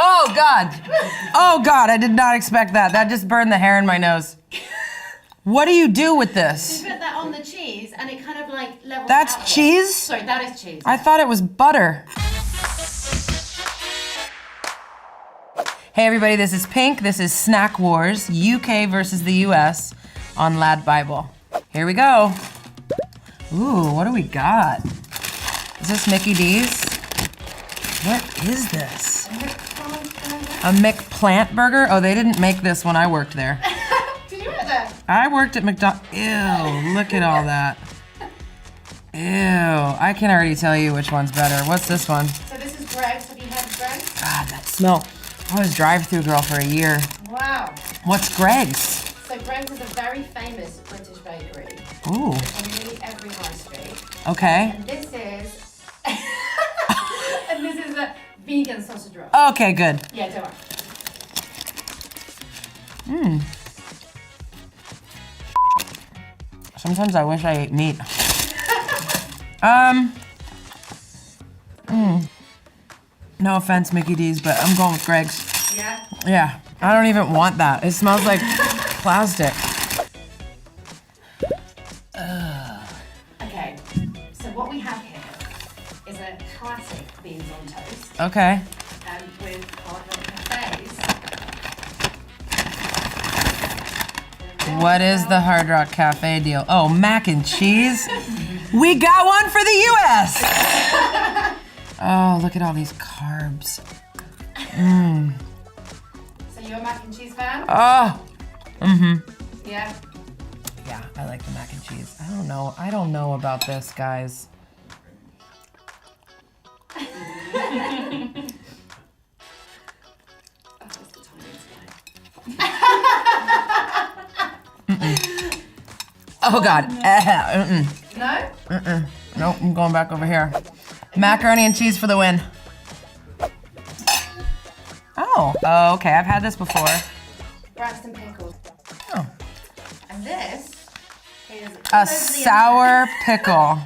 Oh, God. Oh, God, I did not expect that. That just burned the hair in my nose. What do you do with this? You put that on the cheese and it kind of like levels That's out. cheese? Sorry, that is cheese. I thought it was butter. Hey everybody, this is Pink. This is Snack Wars, UK versus the US on Lad Bible. Here we go. Ooh, what do we got? Is this Mickey D's? What is this? A McPlant burger? Oh, they didn't make this when I worked there. Did you work there? I worked at McDonald's. Ew, look at all that. Ew, I can already tell you which one's better. What's this one? So this is Greg's. Have you heard of Greg's? God, that smell. I was drive-through girl for a year. Wow. What's Greg's? So Greg's is a very famous British bakery. Ooh. On nearly every high street. Okay. And this is and this is a vegan sausage roll. Okay, good. Yeah, don't worry. Sometimes I wish I ate meat. No offense, Mickey D's, but I'm going with Greg's. Yeah. Yeah, I don't even want that. It smells like plastic. Okay. So what we have here is a classic beans on toast. Okay. With Hard Rock Cafes. What is the Hard Rock Cafe deal? Oh, mac and cheese? We got one for the US! Oh, look at all these carbs. So you're a mac and cheese fan? Oh, Yeah. yeah, I like the mac and cheese. I don't know about this, guys. Oh God. No? Nope, I'm going back over here. Macaroni and cheese for the win. Oh, okay, I've had this before. Braxton pickles. Oh. And this is A sour pickle.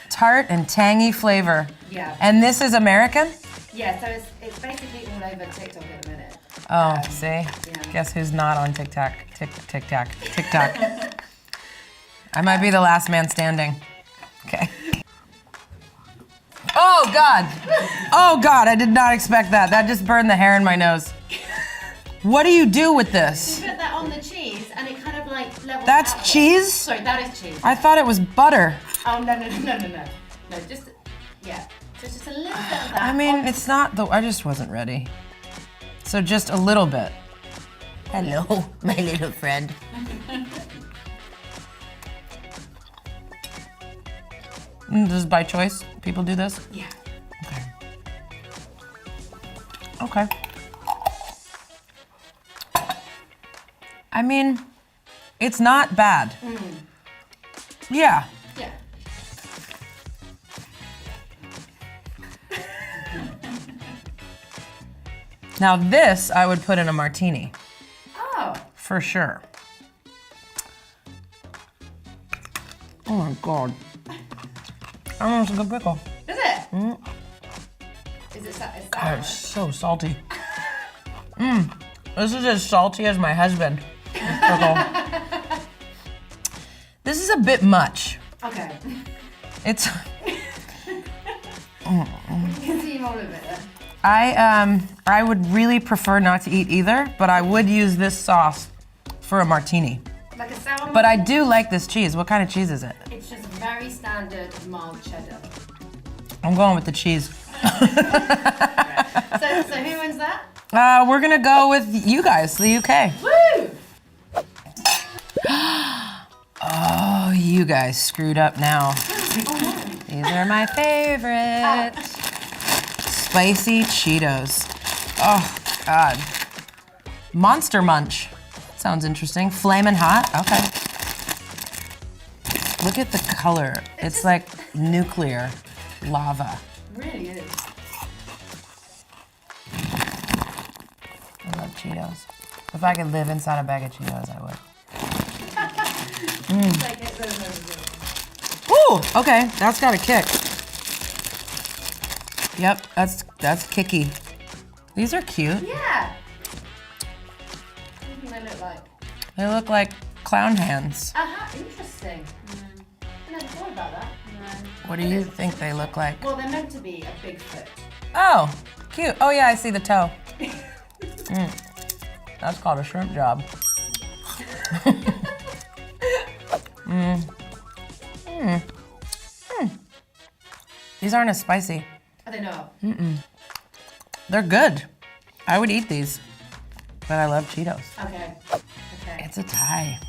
Tart and tangy flavor. Yeah. And this is American? Yeah, so it's basically all over TikTok at the minute. Oh, see? Guess who's not on TikTok? TikTok. I might be the last man standing. Okay. Oh God! Oh God, I did not expect that. That just burned the hair in my nose. What do you do with this? You put that on the cheese and it kind of like levels That's out. cheese? Sorry, that is cheese. I thought it was butter. Oh, no. No, just, yeah. So it's just a little bit of that. I mean, it's not the, I just wasn't ready. So just a little bit. Hello, my little friend. This is by choice? People do this? Yeah. Okay. I mean, it's not bad. Yeah. Yeah. Now this I would put in a martini. Oh. For sure. Oh my God. Oh, it's a good pickle. Is it? Is it sour? God, it's so salty. This is as salty as my husband. Pickle. This is a bit much. Okay. It's. You can see all of it. I would really prefer not to eat either, but I would use this sauce for a martini. Like a sour. But I do like this cheese. What kind of cheese is it? It's just very standard mild cheddar. I'm going with the cheese. So who wins that? We're gonna go with you guys, the UK. Woo! Oh, you guys screwed up now. These are my favorite. Spicy Cheetos. Oh, God. Monster Munch. Sounds interesting. Flamin' hot. Okay. Look at the color. It's like nuclear lava. Really is. I love Cheetos. If I could live inside a bag of Cheetos, I would. Ooh, okay, that's got a kick. Yep, that's kicky. These are cute. Yeah. What do you think they look like? They look like clown hands. Interesting. I never thought about that. No. What do you think they look like? Well, they're meant to be a big foot. Oh, cute. Oh yeah, I see the toe. That's called a shrimp job. These aren't as spicy. I don't know. They're good. I would eat these, but I love Cheetos. Okay. It's a tie.